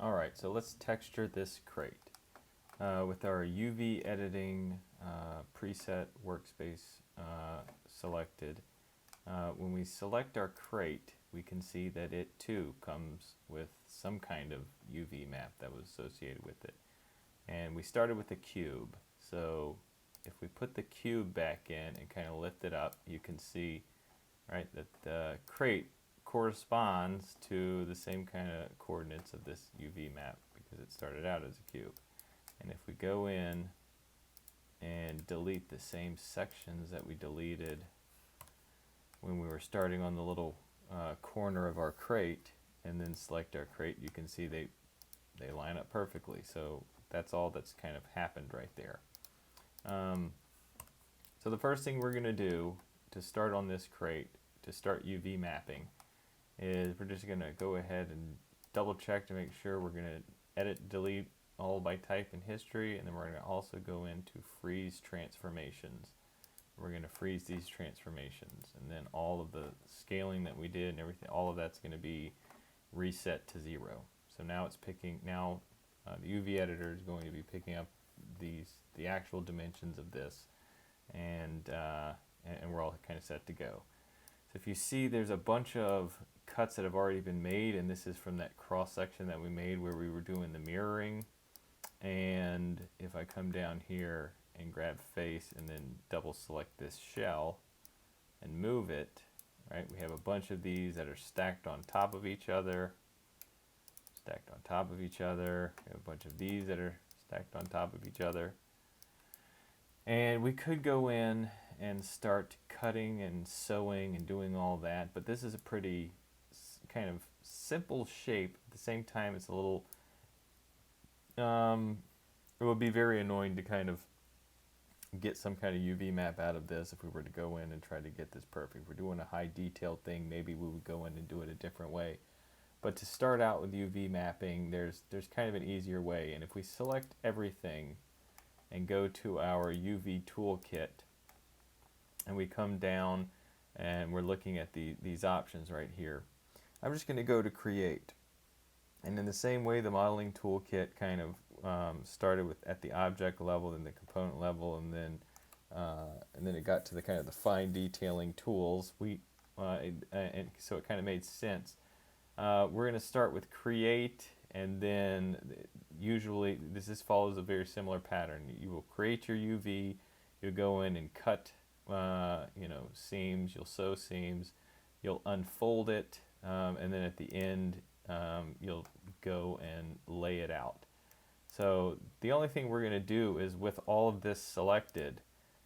Alright, so let's texture this crate. With our UV editing preset workspace selected, when we select our crate, we can see that it too comes with some kind of UV map that was associated with it. And we started with a cube, so if we put the cube back in and kind of lift it up, you can see, right, that the crate corresponds to the same kind of coordinates of this UV map because it started out as a cube. And if we go in and delete the same sections that we deleted when we were starting on the little corner of our crate and then select our crate, you can see they line up perfectly. So that's all that's kind of happened right there. So the first thing we're going to do to start on this crate, to start UV mapping, is we're just going to go ahead and double check to make sure we're going to edit, delete all by type in history, and then we're going to also go into freeze transformations. We're going to freeze these transformations, and then all of the scaling that we did and everything, all of that's going to be reset to 0. So now it's picking, the UV editor is going to be picking up the actual dimensions of this, and we're all kind of set to go. So if you see, there's a bunch of cuts that have already been made, and this is from that cross section that we made where we were doing the mirroring. And if I come down here and grab face and then double select this shell and move it, right, we have a bunch of these that are stacked on top of each other, stacked on top of each other. We have a bunch of these that are stacked on top of each other. And we could go in and start cutting and sewing and doing all that, but this is a pretty kind of simple shape. At the same time, it's a little, it would be very annoying to kind of get some kind of UV map out of this if we were to go in and try to get this perfect. If we're doing a high detail thing, maybe we would go in and do it a different way. But to start out with UV mapping, there's kind of an easier way. And if we select everything and go to our UV toolkit, and we come down and we're looking at these options right here, I'm just going to go to create. And in the same way the modeling toolkit kind of started with at the object level, then the component level, and then it got to the kind of the fine detailing tools. And so it kind of made sense. We're going to start with create, and then usually this follows a very similar pattern. You will create your UV, you'll go in and cut seams, you'll sew seams, you'll unfold it, and then at the end you'll go and lay it out. So the only thing we're going to do is, with all of this selected,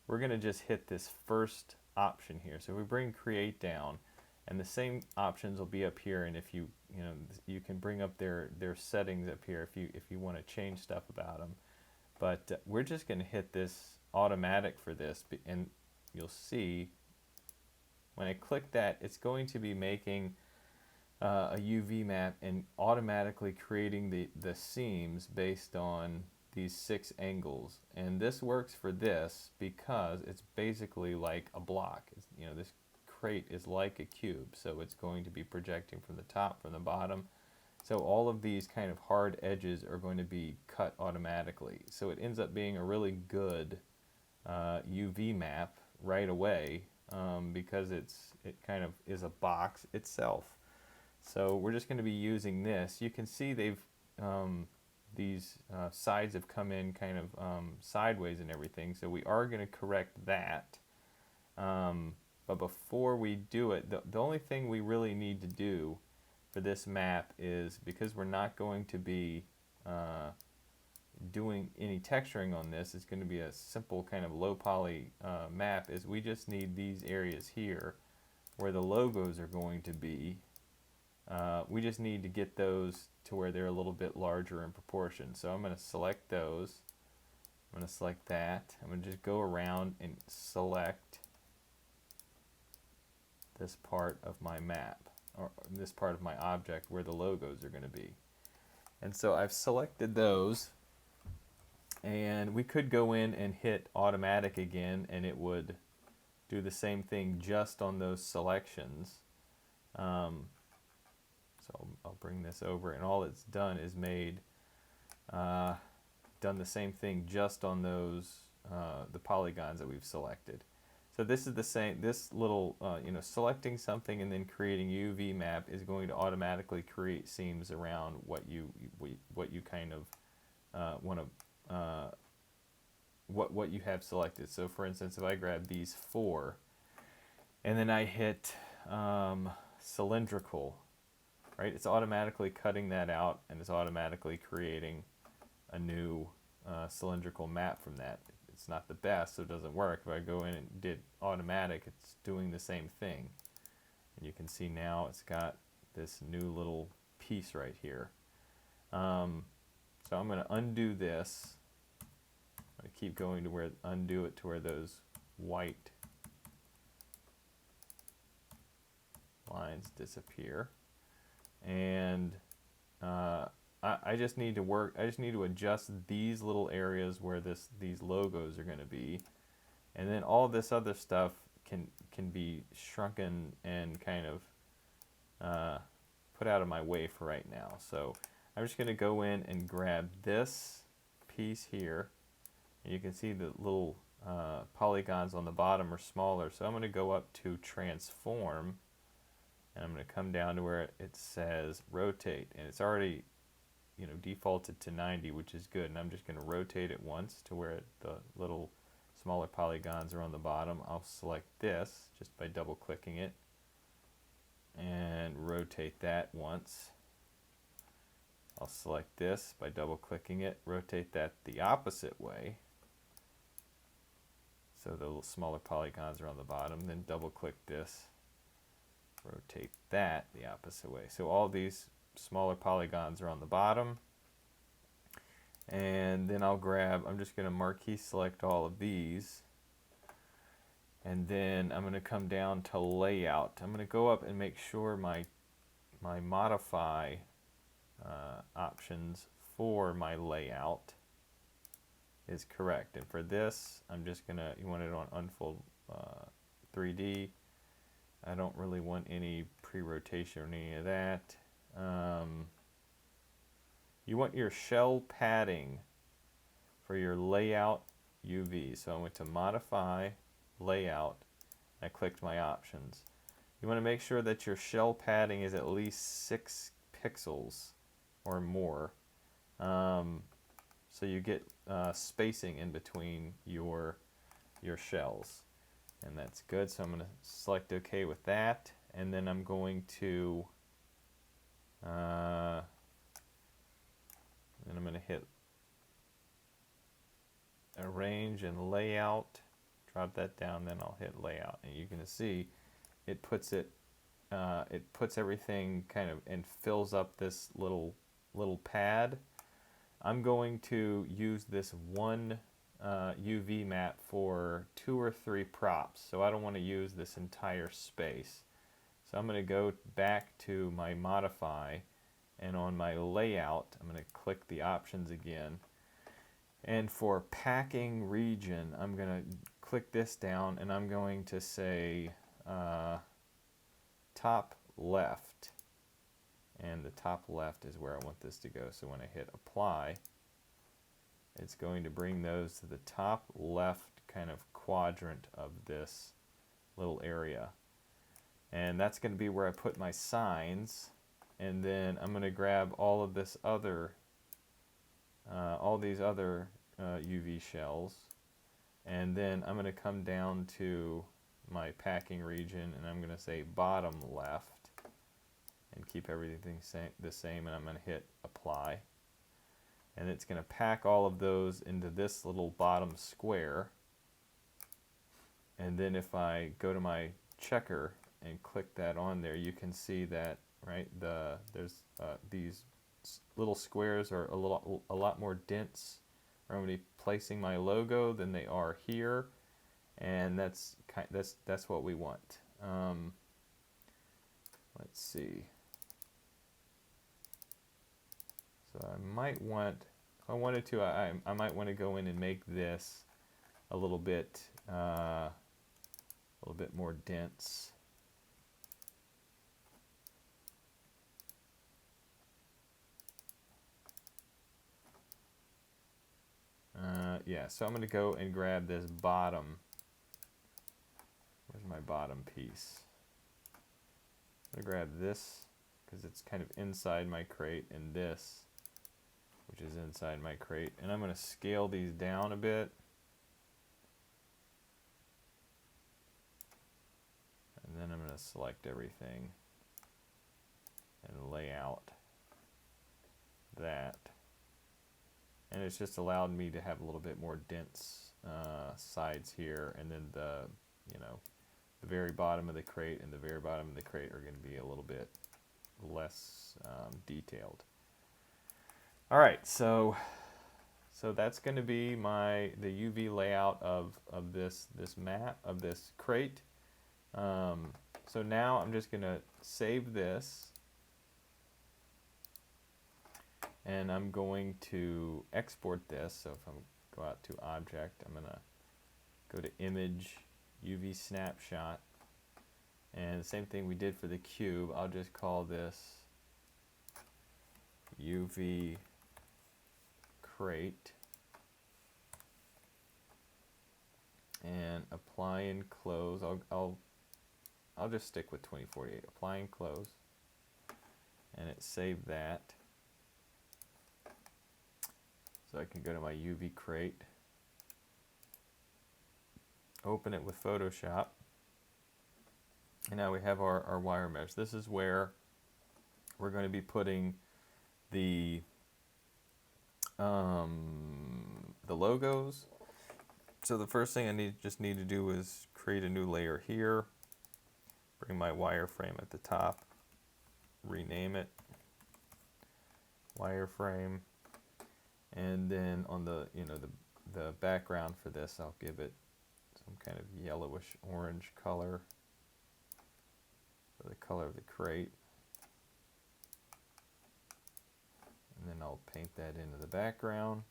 we're going to just hit this first option here. So we bring create down, and the same options will be up here, and if you can bring up their settings up here if you want to change stuff about them. But we're just going to hit this automatic for this, and you'll see when I click that, it's going to be making a UV map and automatically creating the seams based on these 6 angles. And this works for this because it's basically like a block. This crate is like a cube, so it's going to be projecting from the top, from the bottom. So all of these kind of hard edges are going to be cut automatically. So it ends up being a really good UV map right away because it kind of is a box itself. So we're just going to be using this. You can see these sides have come in kind of sideways and everything, so we are going to correct that. But before we do it, the only thing we really need to do for this map is, because we're not going to be doing any texturing on this, it's going to be a simple kind of low poly map, is we just need these areas here where the logos are going to be. We just need to get those to where they're a little bit larger in proportion. So I'm going to select those. I'm going to select that. I'm going to just go around and select this part of my map, or this part of my object where the logos are going to be. And so I've selected those, and we could go in and hit automatic again, and it would do the same thing just on those selections. So I'll bring this over, and all it's done is made done the same thing just on those the polygons that we've selected. So this is the same. This little selecting something and then creating UV map is going to automatically create seams around what you kind of want to what you have selected. So for instance, if I grab these 4 and then I hit cylindrical, right? It's automatically cutting that out and it's automatically creating a new cylindrical map from that. It's not the best, so it doesn't work. If I go in and did automatic, it's doing the same thing. And you can see now it's got this new little piece right here. So I'm going to undo this. I'm going to keep going to where, undo it to where those white lines disappear. And I just need to adjust these little areas where these logos are going to be, and then all this other stuff can be shrunken and kind of put out of my way for right now. So I'm just going to go in and grab this piece here, and you can see the little polygons on the bottom are smaller. So I'm going to go up to transform, and I'm going to come down to where it says rotate, and it's already defaulted to 90, which is good. And I'm just going to rotate it once to where the little smaller polygons are on the bottom. I'll select this just by double clicking it and rotate that once. I'll select this by double clicking it, rotate that the opposite way so the little smaller polygons are on the bottom, then double click this, rotate that the opposite way. So all these smaller polygons are on the bottom, and then I'm just going to marquee select all of these, and then I'm going to come down to layout. I'm going to go up and make sure my modify options for my layout is correct, and for this I'm just going to, you want it on unfold 3D. I don't really want any pre-rotation or any of that. You want your shell padding for your layout UV. So I went to modify, layout, I clicked my options. You want to make sure that your shell padding is at least 6 pixels or more. So you get spacing in between your shells. And that's good. So I'm going to select OK with that. And then I'm going to hit arrange and layout, drop that down, then I'll hit layout, and you can see it puts everything kind of and fills up this little pad. I'm going to use this one UV map for 2 or 3 props, so I don't want to use this entire space. So I'm going to go back to my modify, and on my layout I'm going to click the options again, and for packing region I'm going to click this down, and I'm going to say top left, and the top left is where I want this to go. So when I hit apply, it's going to bring those to the top left kind of quadrant of this little area, and that's going to be where I put my signs. And then I'm going to grab all of this other all these other UV shells, and then I'm going to come down to my packing region, and I'm going to say bottom left and keep everything the same, and I'm going to hit apply, and it's going to pack all of those into this little bottom square. And then if I go to my checker and click that on there, you can see that there's these little squares are a lot more dense where I'm going to be placing my logo than they are here, and that's what we want. Let's see. So I might want, if I wanted to, I might want to go in and make this a little bit more dense. yeah, so I'm going to go and grab this bottom. Where's my bottom piece? I'm going to grab this because it's kind of inside my crate, and this, which is inside my crate. And I'm going to scale these down a bit. And then I'm going to select everything and lay out that. And it's just allowed me to have a little bit more dense sides here, and then the very bottom of the crate and the very bottom of the crate are going to be a little bit less detailed. All right, so that's going to be the UV layout of this map of this crate. So now I'm just going to save this, and I'm going to export this. So if I go out to Object, I'm going to go to Image, UV Snapshot, and the same thing we did for the cube. I'll just call this UV Crate, and apply and close. I'll just stick with 2048. Apply and close, and it saved that. So I can go to my UV Crate, open it with Photoshop, and now we have our wire mesh. This is where we're going to be putting the logos. So the first thing I just need to do is create a new layer here, bring my wireframe at the top, rename it wireframe, and then on the the background for this, I'll give it some kind of yellowish orange color for the color of the crate, and then I'll paint that into the background.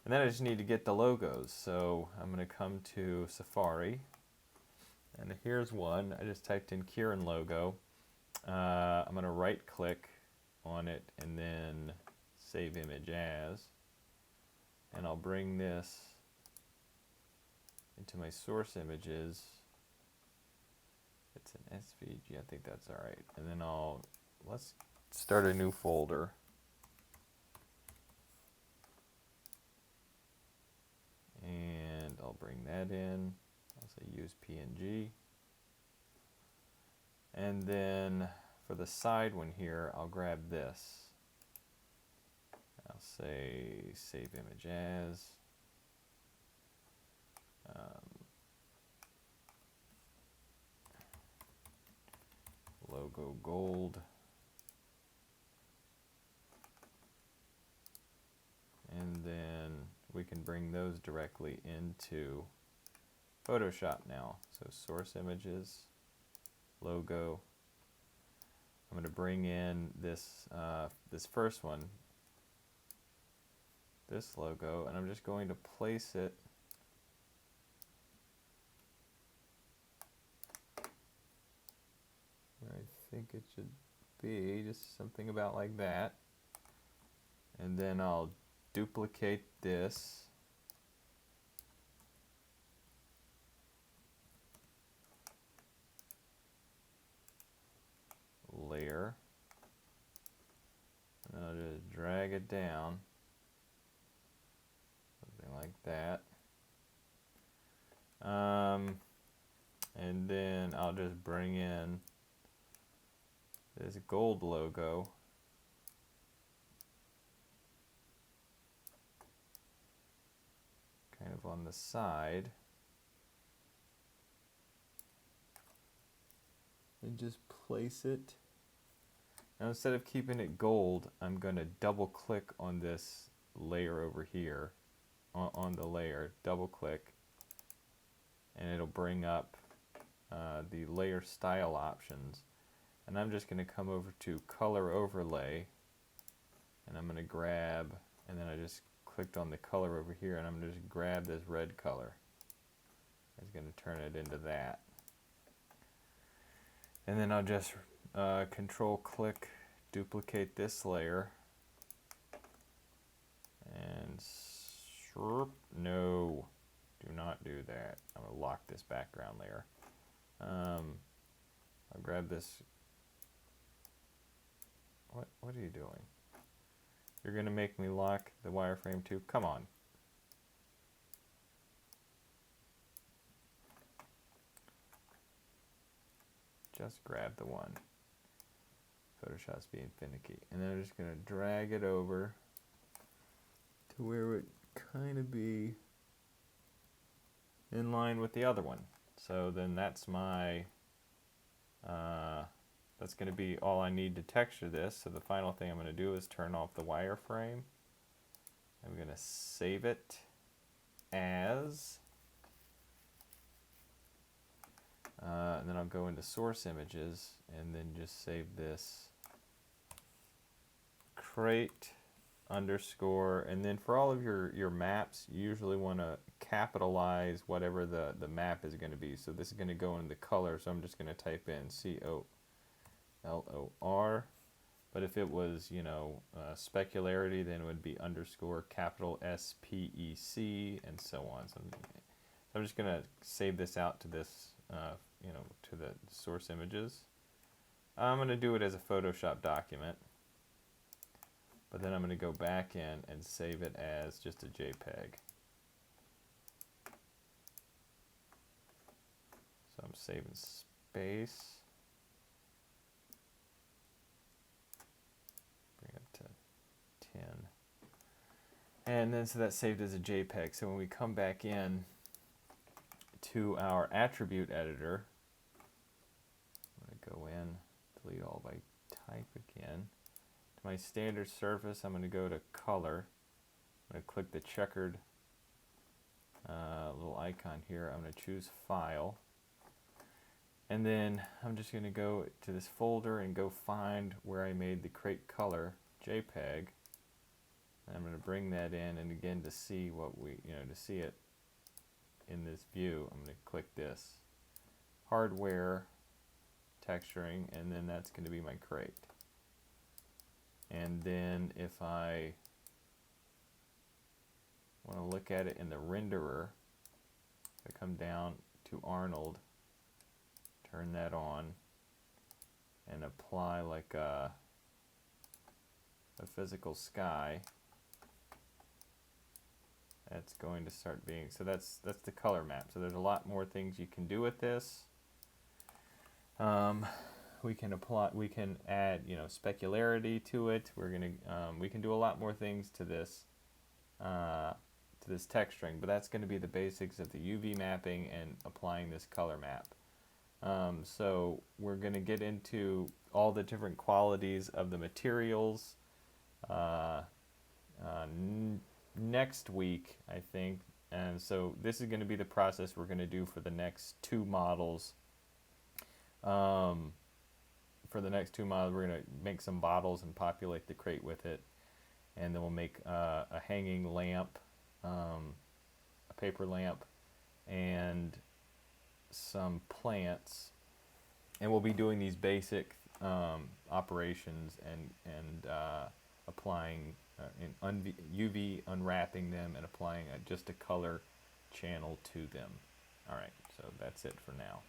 And then I just need to get the logos. So I'm going to come to Safari, and here's one. I just typed in Kirin logo. I'm going to right click on it and then save image as, and I'll bring this into my source images. It's an SVG, I think that's all right. And then let's start a new folder. And I'll bring that in. I'll say use PNG. And then for the side one here, I'll grab this. I'll say save image as. Logo gold. And then we can bring those directly into Photoshop now. So source images, logo. I'm going to bring in this this first one, this logo, and I'm just going to place it where I think it should be, just something about like that. And then I'll duplicate this. Layer. And I'll just drag it down. Something like that. And then I'll just bring in this gold logo. Kind of on the side. And just place it. Now instead of keeping it gold, I'm going to double click on this layer over here, on the layer, double click, and it'll bring up the layer style options. And I'm just going to come over to color overlay, and I'm going to grab, and then I just clicked on the color over here, and I'm going to just grab this red color. It's going to turn it into that. And then I'll just control click, duplicate this layer, and No, do not do that. I'm going to lock this background layer. I'll grab this. What are you doing? You're going to make me lock the wireframe too? Come on. Just grab the one. Photoshop's being finicky. And then I'm just going to drag it over to where it would kind of be in line with the other one. So then that's my, that's going to be all I need to texture this. So the final thing I'm going to do is turn off the wireframe. I'm going to save it as, and then I'll go into source images and then just save this crate underscore, and then for all of your maps, you usually want to capitalize whatever the map is going to be. So this is going to go in the color, so I'm just going to type in COLOR. But if it was, you know, specularity, then it would be underscore capital SPEC and so on. So I'm just going to save this out to this, you know, to the source images. I'm going to do it as a Photoshop document. But then I'm going to go back in and save it as just a JPEG. So I'm saving space. Bring it to 10. And then so that's saved as a JPEG. So when we come back in to our attribute editor, I'm going to go in, delete all by type again. My standard surface, I'm going to go to color. I'm going to click the checkered little icon here. I'm going to choose file. And then I'm just going to go to this folder and go find where I made the crate color JPEG. And I'm going to bring that in, and again to see what we, you know, to see it in this view, I'm going to click this hardware texturing, and then that's going to be my crate. And then if I want to look at it in the renderer, I come down to Arnold, turn that on, and apply like a physical sky. That's going to start being, so that's the color map. So there's a lot more things you can do with this. We can add, you know, specularity to it. We can do a lot more things to this texturing, but that's going to be the basics of the UV mapping and applying this color map. So we're going to get into all the different qualities of the materials next week, I think. And so this is going to be the process we're going to do for the next two models. For the next two models, we're going to make some bottles and populate the crate with it. And then we'll make a hanging lamp, a paper lamp, and some plants. And we'll be doing these basic operations and applying, UV unwrapping them and applying just a color channel to them. All right, so that's it for now.